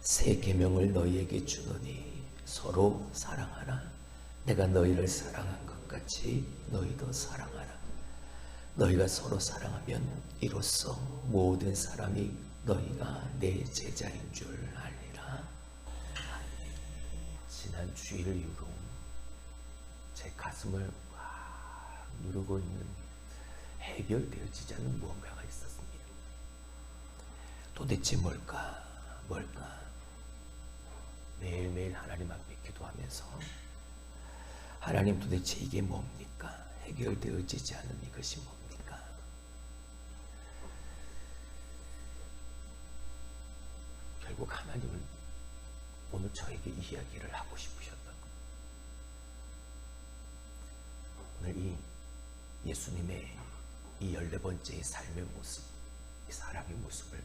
새 계명을 너희에게 주노니 서로 사랑하라. 내가 너희를 사랑한 것 같이 너희도 사랑하라. 너희가 서로 사랑하면 이로써 모든 사람이 너희가 내 제자인 줄 알리라. 지난 주일 이후로 제 가슴을 누르고 있는 해결되어지지 않는 무언가가 있었습니다. 도대체 뭘까? 매일매일 하나님 앞에 기도하면서 하나님 도대체 이게 뭡니까? 해결되어지지 않는 이것이 뭡니까? 결국 하나님은 오늘 저에게 이야기를 하고 싶으셨던 것. 오늘 이 예수님의 이 14번째의 삶의 모습, 이 사랑의 모습을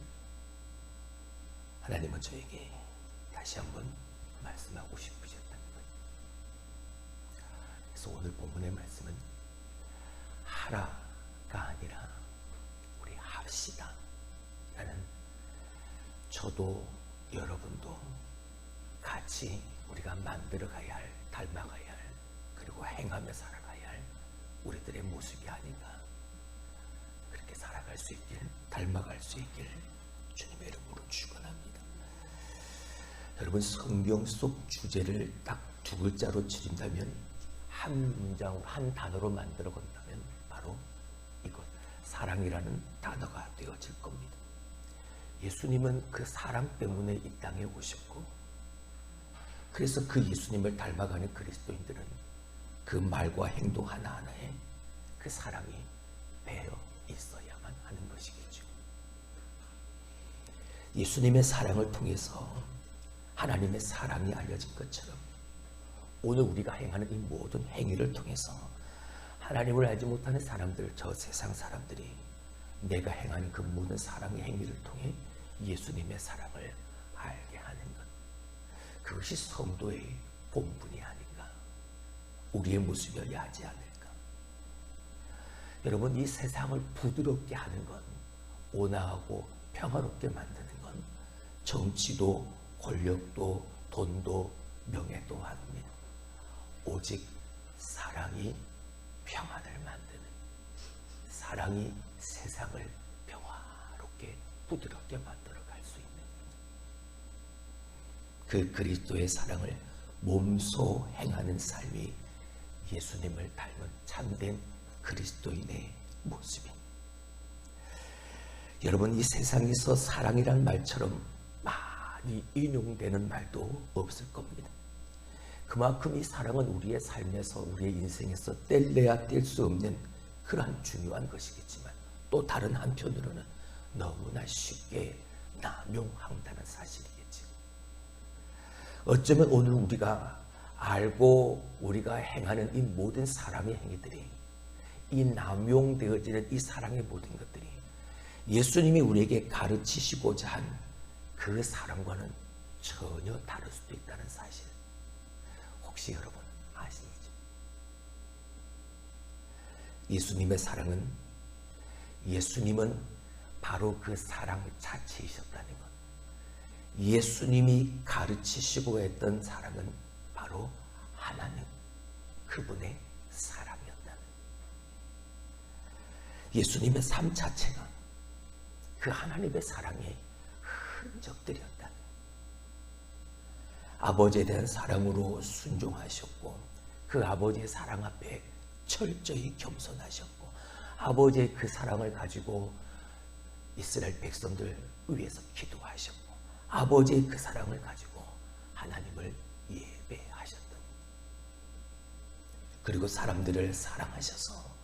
하나님은 저에게 다시 한번 말씀하고 싶으셨다는 거예요. 그래서 오늘 본문의 말씀은 하라가 아니라 우리 합시다 라는, 저도 여러분도 같이 우리가 만들어가야 할, 닮아가야 할, 그리고 행하며 살아가야 할 우리들의 모습이 아닌가. 그렇게 살아갈 수 있길, 닮아갈 수 있길 주님의 이름으로 축원합니다. 여러분, 성경 속 주제를 딱 두 글자로 줄인다면, 한 문장으로, 한 단어로 만들어 건다면 바로 이것, 사랑이라는 단어가 되어질 겁니다. 예수님은 그 사랑 때문에 이 땅에 오셨고, 그래서 그 예수님을 닮아가는 그리스도인들은 그 말과 행동 하나하나에 그 사랑이 배어 있어야만 하는 것이겠죠. 예수님의 사랑을 통해서 하나님의 사랑이 알려진 것처럼 오늘 우리가 행하는 이 모든 행위를 통해서 하나님을 알지 못하는 사람들, 저 세상 사람들이 내가 행하는 그 모든 사랑의 행위를 통해 예수님의 사랑을 알게 하는 것, 그것이 성도의 본분이 아닌가, 우리의 모습이어야 하지 않을까. 여러분, 이 세상을 부드럽게 하는 건, 온화하고 평화롭게 만드는 건 정치도 권력도 돈도 명예도 아닙니다. 오직 사랑이 평안을 만드는, 사랑이 세상을 평화롭게 부드럽게 만들어갈 수 있는 그 그리스도의 사랑을 몸소 행하는 삶이 예수님을 닮은 참된 그리스도인의 모습입니다. 여러분, 이 세상에서 사랑이란 말처럼 많이 인용되는 말도 없을 겁니다. 그만큼 이 사랑은 우리의 삶에서, 우리의 인생에서 뗄래야 뗄 수 없는 그러한 중요한 것이겠지만, 또 다른 한편으로는 너무나 쉽게 남용한다는 사실이겠지. 어쩌면 오늘 우리가 알고 우리가 행하는 이 모든 사랑의 행위들이, 이 남용되어지는 이 사랑의 모든 것들이 예수님이 우리에게 가르치시고자 한 그 사랑과는 전혀 다를 수도 있다는 사실, 혹시 여러분 아시죠? 예수님의 사랑은, 예수님은 바로 그 사랑 자체이셨다는 것. 예수님이 가르치시고 했던 사랑은 바로 하나님, 그분의 사랑이었다는, 예수님의 삶 자체가 그 하나님의 사랑의 흔적들이었다. 아버지에 대한 사랑으로 순종하셨고, 그 아버지의 사랑 앞에 철저히 겸손하셨고, 아버지의 그 사랑을 가지고 이스라엘 백성들 위해서 기도하셨고, 아버지의 그 사랑을 가지고 하나님을 예배하셨던, 그리고 사람들을 사랑하셔서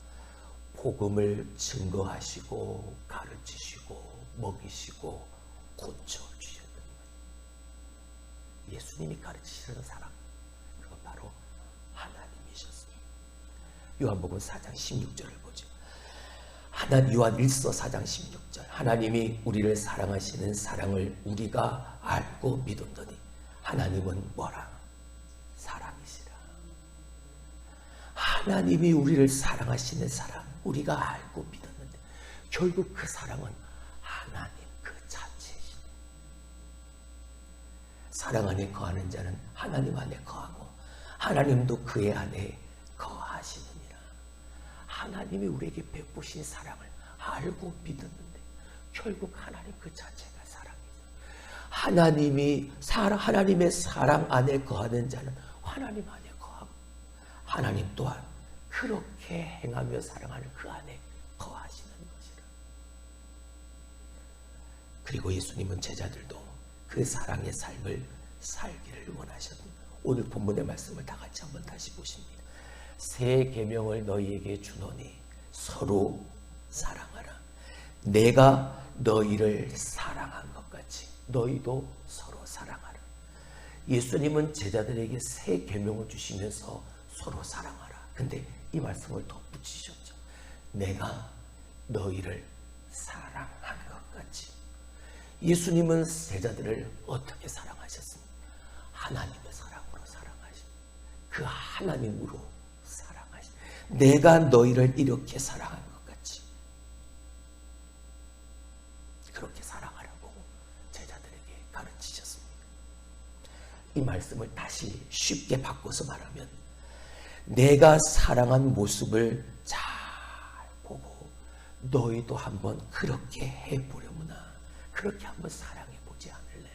복음을 증거하시고 가르치시고 먹이시고 고쳐주셨던 거예요. 예수님이 가르치시는 사랑, 그건 바로 하나님이셨습니다. 요한복음 4장 16절을 보죠. 요한 1서 4장 16절, 하나님이 우리를 사랑하시는 사랑을 우리가 알고 믿었더니 하나님은 뭐라? 사랑이시라. 하나님이 우리를 사랑하시는 사랑, 우리가 알고 믿었는데 결국 그 사랑은 하나님 그 자체이시네. 사랑 안에 거하는 자는 하나님 안에 거하고 하나님도 그의 안에 거하시느니라. 하나님이 우리에게 베푸신 사랑을 알고 믿었는데 결국 하나님 그 자체가 사랑이죠. 하나님의 사랑 안에 거하는 자는 하나님 안에 거하고 하나님 또한 그렇게 행하며 사랑하는 그 안에 거하시는 것이라. 그리고 예수님은 제자들도 그 사랑의 삶을 살기를 원하셨습니다. 오늘 본문의 말씀을 다 같이 한번 다시 보십니다. 새 계명을 너희에게 주노니 서로 사랑하라. 내가 너희를 사랑한 것 같이 너희도 서로 사랑하라. 예수님은 제자들에게 새 계명을 주시면서 서로 사랑하라. 근데 이 말씀을 덧붙이셨죠. 내가 너희를 사랑한 것 같이. 예수님은 제자들을 어떻게 사랑하셨습니까? 하나님의 사랑으로 사랑하십니다. 그 하나님으로 사랑하십니다. 내가 너희를 이렇게 사랑한 것 같이 그렇게 사랑하라고 제자들에게 가르치셨습니다. 이 말씀을 다시 쉽게 바꿔서 말하면 내가 사랑한 모습을 잘 보고 너희도 한번 그렇게 해보려무나. 그렇게 한번 사랑해보지 않을래?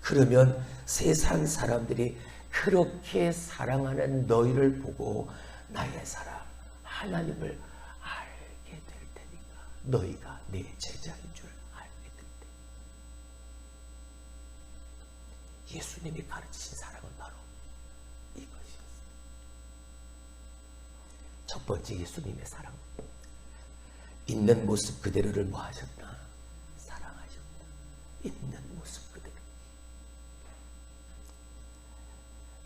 그러면 세상 사람들이 그렇게 사랑하는 너희를 보고 나의 사랑 하나님을 알게 될 테니까 너희가 내 제자인 줄 알게 될 테. 예수님이 가르치신 사랑은 바로 이것이었습니다. 첫 번째 예수님의 사랑. 있는 모습 그대로를 뭐 하셨다? 사랑하셨다. 있는 모습 그대로.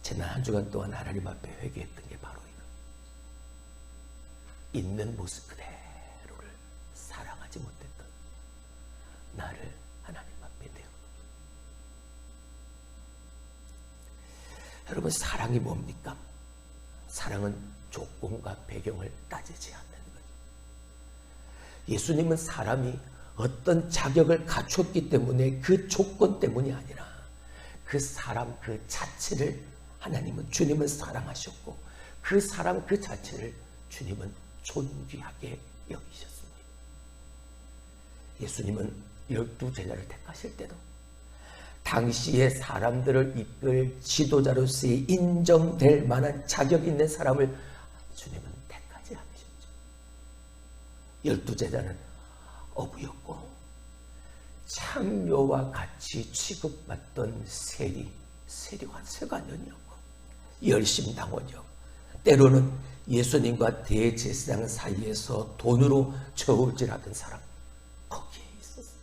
지난 한 주간 동안 하나님 앞에 회개했던 게 바로 이거. 있는 모습 그대로를 사랑하지 못했던 나를 하나님 앞에 내어놓고. 여러분, 사랑이 뭡니까? 사랑은 조건과 배경을 따지지 않는 거예요. 예수님은 사람이 어떤 자격을 갖췄기 때문에 그 조건 때문이 아니라 그 사람 그 자체를 하나님은 주님은 사랑하셨고 그 사람 그 자체를 주님은 존귀하게 여기셨습니다. 예수님은 12제자를 택하실 때도 당시의 사람들을 이끌 지도자로서의 인정될 만한 자격 있는 사람을 주님은 택하지 않으셨죠. 12제자는 어부였고 창녀와 같이 취급받던 세관원이었고 열심당원이었고 때로는 예수님과 대제사장 사이에서 돈으로 저울질하던 사람 거기에 있었어요.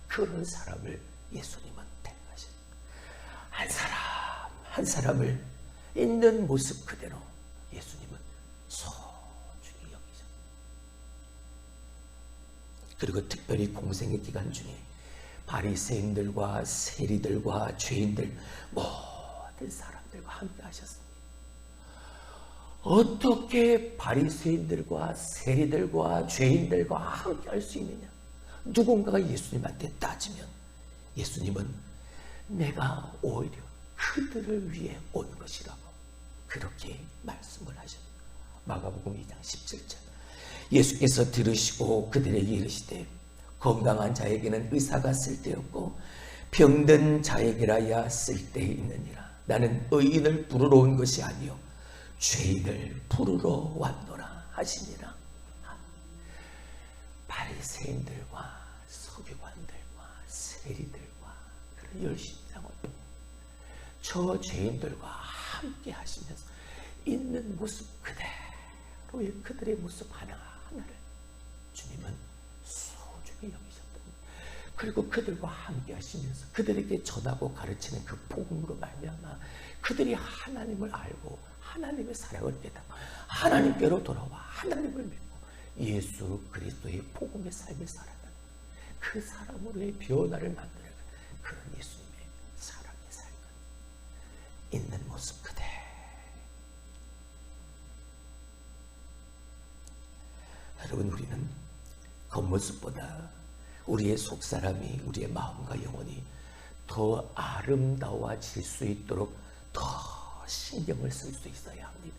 그런 사람을 예수님은 택하셨어요. 한 사람 한 사람을 있는 모습 그대로 예수님은 소중히 여기셨어요. 그리고 특별히 공생의 기간 중에 바리새인들과 세리들과 죄인들 모든 사람들과 함께 하셨습니다. 어떻게 바리새인들과 세리들과 죄인들과 함께 할 수 있느냐? 누군가가 예수님한테 따지면 예수님은 내가 오히려 그들을 위해 온 것이라고 그렇게 말씀을 하셨습니다. 마가복음 2장 17절. 예수께서 들으시고 그들에게 이르시되 건강한 자에게는 의사가 쓸데없고 병든 자에게라야 쓸데 있느니라. 나는 의인을 부르러 온 것이 아니요 죄인을 부르러 왔노라 하시니라. 바리새인들과 서기관들과 세리들과 그런 열심당원들 저 죄인들과 함께 하시면서 있는 모습 그대로의 그들의 모습 하나하나를 주님은 소중히 여기셨던 그리고 그들과 함께 하시면서 그들에게 전하고 가르치는 그 복음으로 말미암아 그들이 하나님을 알고 하나님의 사랑을 깨닫고 하나님께로 돌아와 하나님을 믿고 예수 그리스도의 복음의 삶을 살아가는 그 사람으로의 변화를 만들어가는 그런 예수님의 사랑의 삶 있는 모습 그대로. 여러분, 우리는 겉모습보다 우리의 속사람이 우리의 마음과 영혼이 더 아름다워질 수 있도록 더 신경을 쓸 수 있어야 합니다.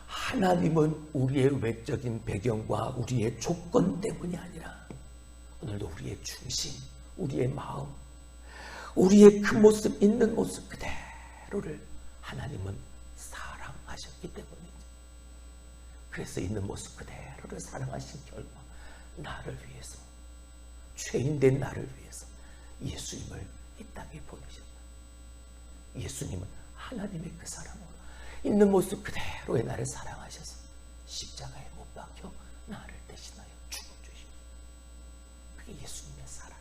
하나님은 우리의 외적인 배경과 우리의 조건 때문이 아니라 오늘도 우리의 중심, 우리의 마음, 우리의 그 모습, 있는 모습 그대로를 하나님은 사랑하셨기 때문이죠. 그래서 있는 모습 그대로를 사랑하신 결과 나를 위해서, 죄인된 나를 위해서 예수님을 이 땅에 보내셨다. 예수님은 하나님의 그 사랑으로 있는 모습 그대로의 나를 사랑하셔서 십자가에 못 박혀 나를 대신하여 죽어주시고, 그게 예수님의 사랑.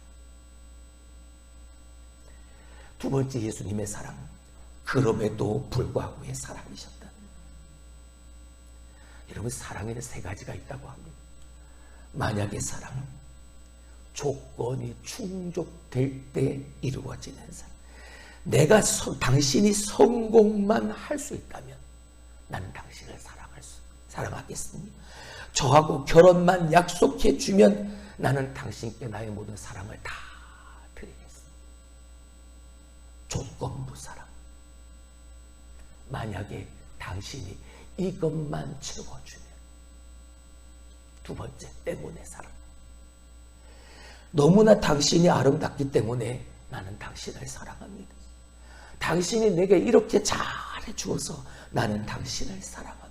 두 번째 예수님의 사랑, 그럼에도 불구하고의 사랑이셨다. 여러분, 사랑에는 세 가지가 있다고 합니다. 만약의 사랑은 조건이 충족될 때 이루어지는 사랑. 내가 당신이 성공만 할 수 있다면 나는 당신을 사랑하겠습니다. 저하고 결혼만 약속해 주면 나는 당신께 나의 모든 사랑을 다 드리겠습니다. 조건부 사랑. 만약에 당신이 이것만 채워주면. 두 번째, 때문에 사랑. 너무나 당신이 아름답기 때문에 나는 당신을 사랑합니다. 당신이 내게 이렇게 잘해 주어서 나는 당신을 사랑합니다.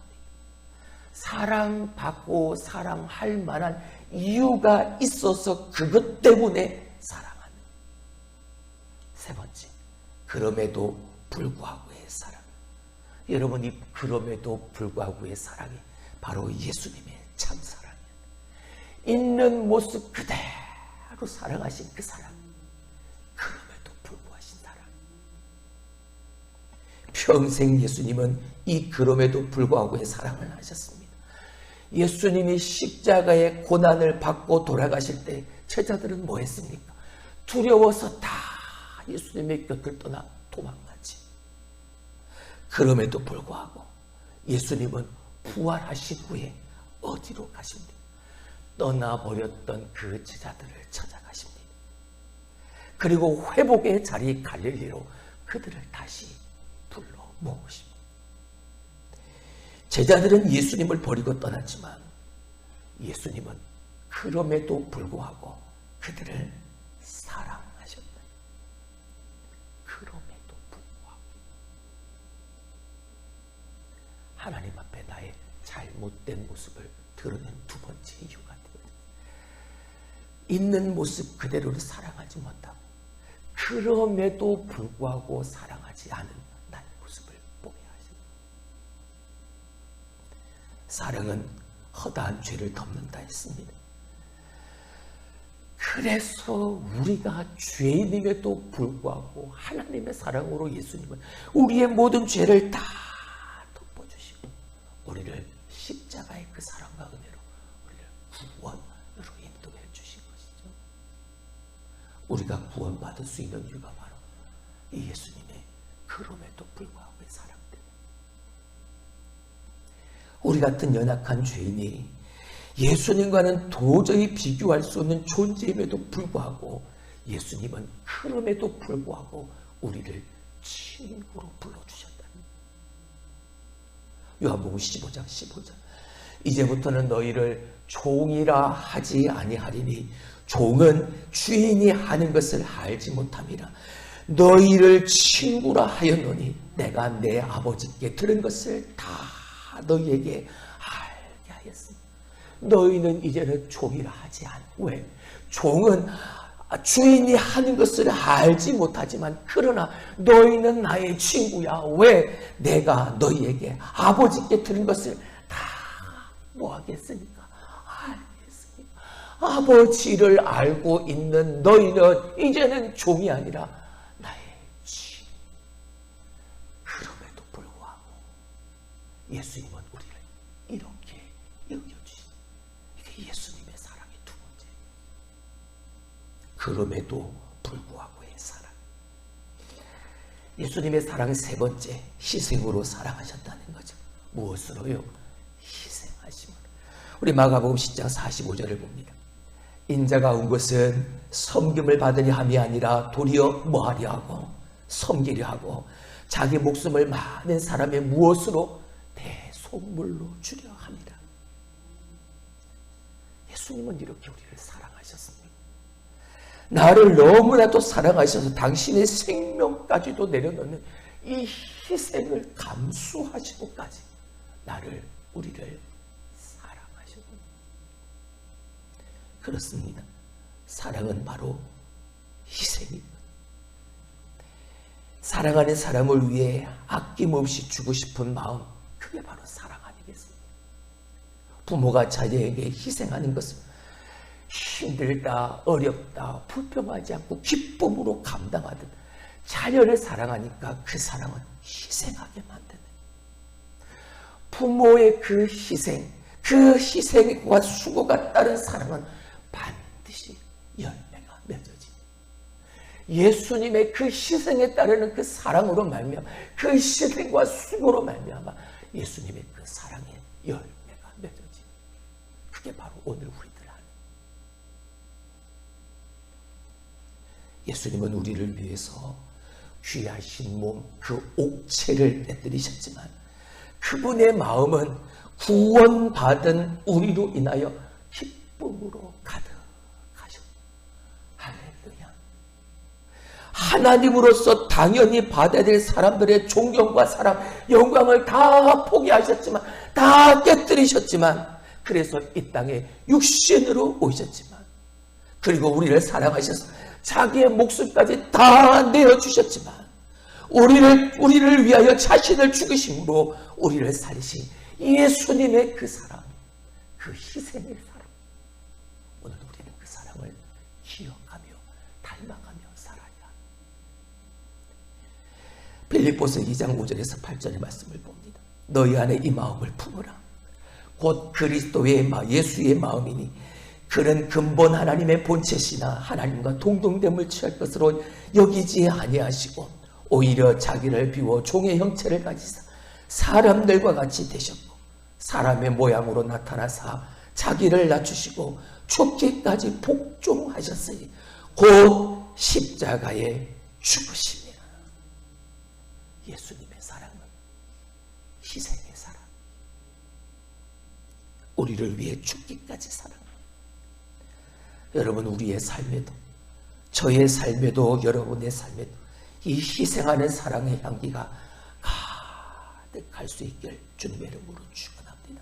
사랑받고 사랑할 만한 이유가 있어서 그것 때문에 사랑합니다. 세 번째, 그럼에도 불구하고의 사랑. 여러분, 이 그럼에도 불구하고의 사랑이 바로 예수님의 참 사랑이에요. 있는 모습 그대로 사랑하신 그 사랑. 그럼에도 불구하신 사랑. 평생 예수님은 이 그럼에도 불구하고의 사랑을 하셨습니다. 예수님이 십자가의 고난을 받고 돌아가실 때 제자들은 뭐 했습니까? 두려워서 다 예수님의 곁을 떠나 도망갔지. 그럼에도 불구하고 예수님은 부활하신 후에 어디로 가십니까? 떠나버렸던 그 제자들을 찾아가십니다. 그리고 회복의 자리 갈릴리로 그들을 다시 불러 모으십니다. 제자들은 예수님을 버리고 떠났지만 예수님은 그럼에도 불구하고 그들을 사랑하셨다. 그럼에도 불구하고 하나님 앞에 나의 잘못된 모습을 드러낸 두 번째 이유가 되거든요. 있는 모습 그대로를 사랑하지 못하고 그럼에도 불구하고 사랑하지 않은 나의 모습을 보게 하십니다. 사랑은 허다한 죄를 덮는다 했습니다. 그래서 우리가 죄인임에도 불구하고 하나님의 사랑으로 예수님은 우리의 모든 죄를 다 덮어주시고 우리를 십자가의 그 사랑과 은혜로 우리를 구원으로 인도해 주신 것이죠. 우리가 구원받을 수 있는 이유가 바로 이 예수님의 그럼에도 불구하고의 사랑 때문에. 우리 같은 연약한 죄인이 예수님과는 도저히 비교할 수 없는 존재임에도 불구하고 예수님은 그럼에도 불구하고 우리를 친구로 불러주셨다. 요한복음 15장 15절. 이제부터는 너희를 종이라 하지 아니하리니 종은 주인이 하는 것을 알지 못함이라. 너희를 친구라 하였노니 내가 내 아버지께 들은 것을 다 너희에게 알게 하였습니다. 너희는 이제는 종이라 하지 않아. 왜? 종은 주인이 하는 것을 알지 못하지만 그러나 너희는 나의 친구야. 왜? 내가 너희에게 아버지께 들은 것을 다 뭐하겠습니까? 알겠습니까? 아버지를 알고 있는 너희는 이제는 종이 아니라 나의 친구. 그럼에도 불구하고 예수님은 우리를 이렇게 여겨주신 이게 예수님의 사랑의 두 번째. 그럼에도 불구하고의 사랑. 예수님의 사랑의 세 번째, 희생으로 사랑하셨다는 거죠. 무엇으로요? 희생하심으로. 우리 마가복음 10장 45절을 봅니다. 인자가 온 것은 섬김을 받으려 함이 아니라 도리어 뭐하려 하고 섬기려 하고 자기 목숨을 많은 사람의 무엇으로 대속물로 주려 합니다. 예수님은 이렇게 우리를 사랑하셨습니다. 나를 너무나도 사랑하셔서 당신의 생명까지도 내려놓는 이 희생을 감수하시고까지 우리를 사랑하셨습니다. 그렇습니다. 사랑은 바로 희생입니다. 사랑하는 사람을 위해 아낌없이 주고 싶은 마음, 그게 바로 사랑 아니겠습니까? 부모가 자녀에게 희생하는 것은 힘들다, 어렵다, 불평하지 않고 기쁨으로 감당하듯 자녀를 사랑하니까 그 사랑은 희생하게 만드는, 부모의 그 희생과 수고가 따른 사랑은 반드시 열매가 맺어집니다. 예수님의 그 희생에 따르는 그 사랑으로 말미암아, 그 희생과 수고로 말미암아 예수님의 그 사랑의 열매가 맺어집니다. 그게 바로 오늘 우리들 안에, 예수님은 우리를 위해서 귀하신 몸, 그 옥체를 내드리셨지만 그분의 마음은 구원받은 우리로 인하여 기쁨으로 가득하셨다. 할렐루야. 하나님으로서 당연히 받아야 될 사람들의 존경과 사랑, 영광을 다 포기하셨지만, 다 깨뜨리셨지만, 그래서 이 땅에 육신으로 오셨지만, 그리고 우리를 사랑하셔서 자기의 목숨까지 다 내어주셨지만, 우리를 위하여 자신을 죽이심으로 우리를 살리신 예수님의 그 사랑, 그 희생의 사랑, 오늘 우리는 그 사랑을 기억하며 닮아가며 살아야 합니다. 빌립보서 2장 5절에서 8절의 말씀을 봅니다. 너희 안에 이 마음을 품으라. 곧 그리스도의 예수의 마음이니 그는 근본 하나님의 본체시나 하나님과 동등됨을 취할 것으로 여기지 아니하시고 오히려 자기를 비워 종의 형체를 가지사 사람들과 같이 되셨고 사람의 모양으로 나타나사 자기를 낮추시고 죽기까지 복종하셨으니 곧 십자가에 죽으시니라. 예수님의 사랑은 희생의 사랑, 우리를 위해 죽기까지 사랑. 여러분, 우리의 삶에도, 저의 삶에도, 여러분의 삶에도 이 희생하는 사랑의 향기가 가득할 수 있길 주님의 이름으로 축원합니다.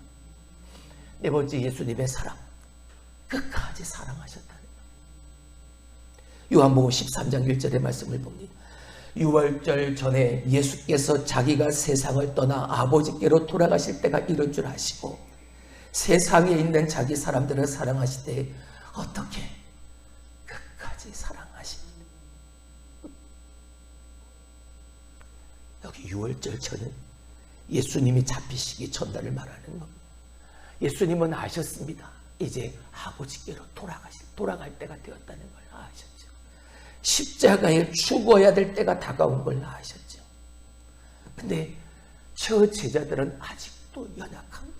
네 번째, 예수님의 사랑, 끝까지 사랑하셨다는 것. 요한복음 13장 1절의 말씀을 봅니다. 유월절 전에 예수께서 자기가 세상을 떠나 아버지께로 돌아가실 때가 이런 줄 아시고 세상에 있는 자기 사람들을 사랑하시되 어떻게 끝까지 사랑하십니다. 여기 6월절 전은 예수님이 잡히시기 전날을 말하는 겁니다. 예수님은 아셨습니다. 이제 아버지께로 돌아갈 때가 되었다는 걸 아셨죠. 십자가에 죽어야 될 때가 다가온 걸 아셨죠. 근데 저 제자들은 아직도 연약한 겁니다.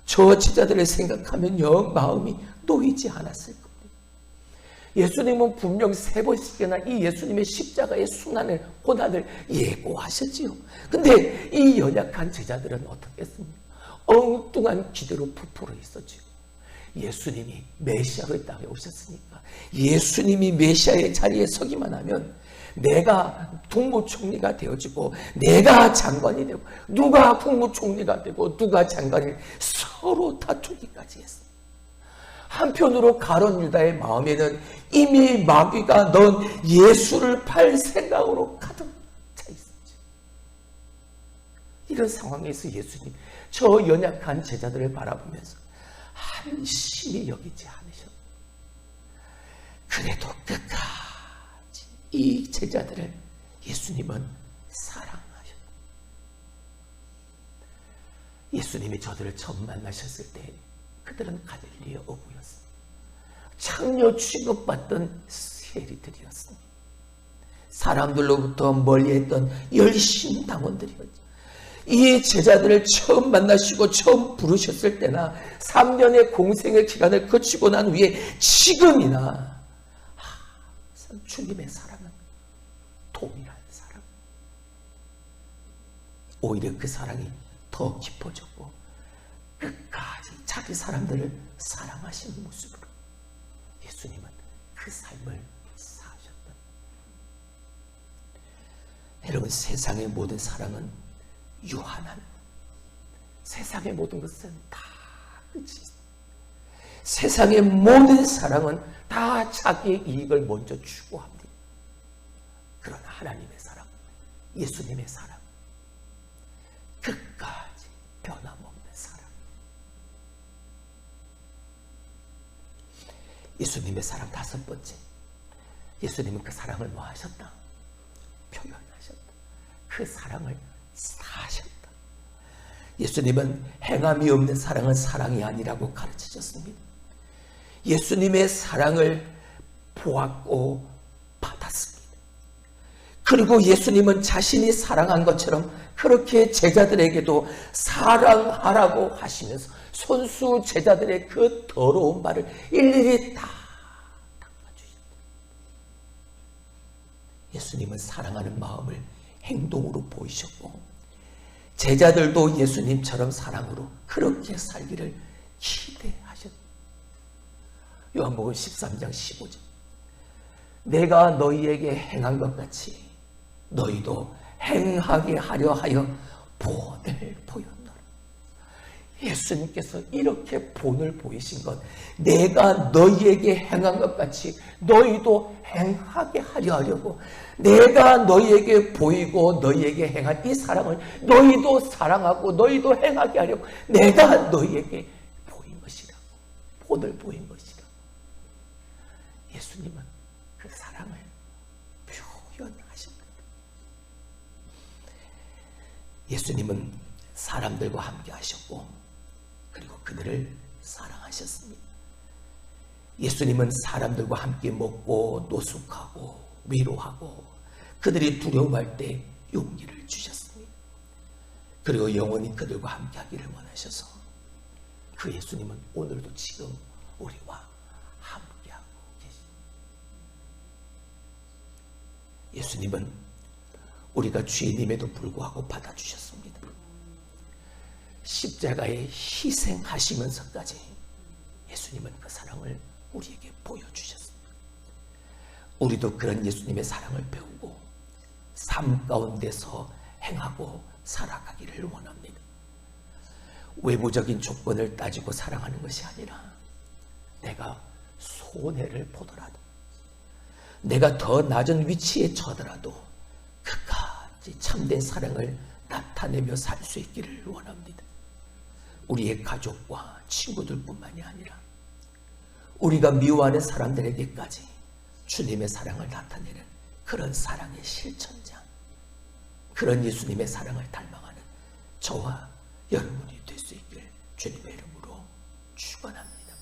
저 제자들을 생각하면 영 마음이 놓이지 않았을 겁니다. 예수님은 분명 3번씩이나 이 예수님의 십자가의 순환을, 고난을 예고하셨지요. 근데 이 연약한 제자들은 어떻겠습니까? 엉뚱한 기대로 부풀어 있었지요. 예수님이 메시아로 땅에 오셨으니까 예수님이 메시아의 자리에 서기만 하면 내가 국무총리가 되어지고 내가 장관이 되고 누가 국무총리가 되고 누가 장관이 서로 다투기까지 했습니다. 한편으로 가룟 유다의 마음에는 이미 마귀가 넣은 예수를 팔 생각으로 가득 차 있었죠. 이런 상황에서 예수님 저 연약한 제자들을 바라보면서 한심히 여기지 않으셨고 그래도 끝까지 이 제자들을 예수님은 사랑하셨다. 예수님이 저들을 처음 만나셨을 때 그들은 갈릴리의 어부였습니다. 창녀 취급받던 세리들이었습니다. 사람들로부터 멀리했던 열심당원들이었죠. 이 제자들을 처음 만나시고 처음 부르셨을 때나 3년의 공생의 기간을 거치고 난 후에 지금이나 주님의 사랑은 동일한 사랑. 오히려 그 사랑이 더 깊어졌고 끝까지 자기 사람들을 사랑하시는 모습으로 예수님은 그 삶을 사셨다. 여러분, 세상의 모든 사랑은 유한한, 세상의 모든 것은 다 끝이 있습니다. 세상의 모든 사랑은 다 자기의 이익을 먼저 추구합니다. 그러나 하나님의 사랑, 예수님의 사랑, 끝까지 변함없는 사랑. 예수님의 사랑 다섯 번째, 예수님은 그 사랑을 뭐 하셨다? 표현하셨다. 그 사랑을 사셨다. 예수님은 행함이 없는 사랑은 사랑이 아니라고 가르치셨습니다. 예수님의 사랑을 보았고 받았습니다. 그리고 예수님은 자신이 사랑한 것처럼 그렇게 제자들에게도 사랑하라고 하시면서 손수 제자들의 그 더러운 말을 일일이 다 닦아주셨다. 예수님은 사랑하는 마음을 행동으로 보이셨고 제자들도 예수님처럼 사랑으로 그렇게 살기를 기대하셨다. 요한복음 13장 15절, 내가 너희에게 행한 것 같이 너희도 행하게 하려 하여 본을 보였노라. 예수님께서 이렇게 본을 보이신 것, 내가 너희에게 행한 것 같이 너희도 행하게 하려 하려고, 내가 너희에게 보이고 너희에게 행한 이 사랑을 너희도 사랑하고 너희도 행하게 하려고 내가 너희에게 보인 것이라고, 본을 보인 것이라고. 예수님은 그 사랑을 표현하십니다. 예수님은 사람들과 함께 하셨고 그리고 그들을 사랑하셨습니다. 예수님은 사람들과 함께 먹고 노숙하고 위로하고 그들이 두려워할 때 용기를 주셨습니다. 그리고 영원히 그들과 함께 하기를 원하셔서 그 예수님은 오늘도 지금 우리와 함께하고 계십니다. 예수님은 우리가 죄인임에도 불구하고 받아주셨습니다. 십자가에 희생하시면서까지 예수님은 그 사랑을 우리에게 보여주셨습니다. 우리도 그런 예수님의 사랑을 배우고 삶 가운데서 행하고 살아가기를 원합니다. 외부적인 조건을 따지고 사랑하는 것이 아니라 내가 손해를 보더라도, 내가 더 낮은 위치에 처더라도 끝까지 참된 사랑을 나타내며 살 수 있기를 원합니다. 우리의 가족과 친구들뿐만이 아니라 우리가 미워하는 사람들에게까지 주님의 사랑을 나타내는 그런 사랑의 실천자, 그런 예수님의 사랑을 닮아가는 저와 여러분이 될 수 있기를 주님의 이름으로 축원합니다.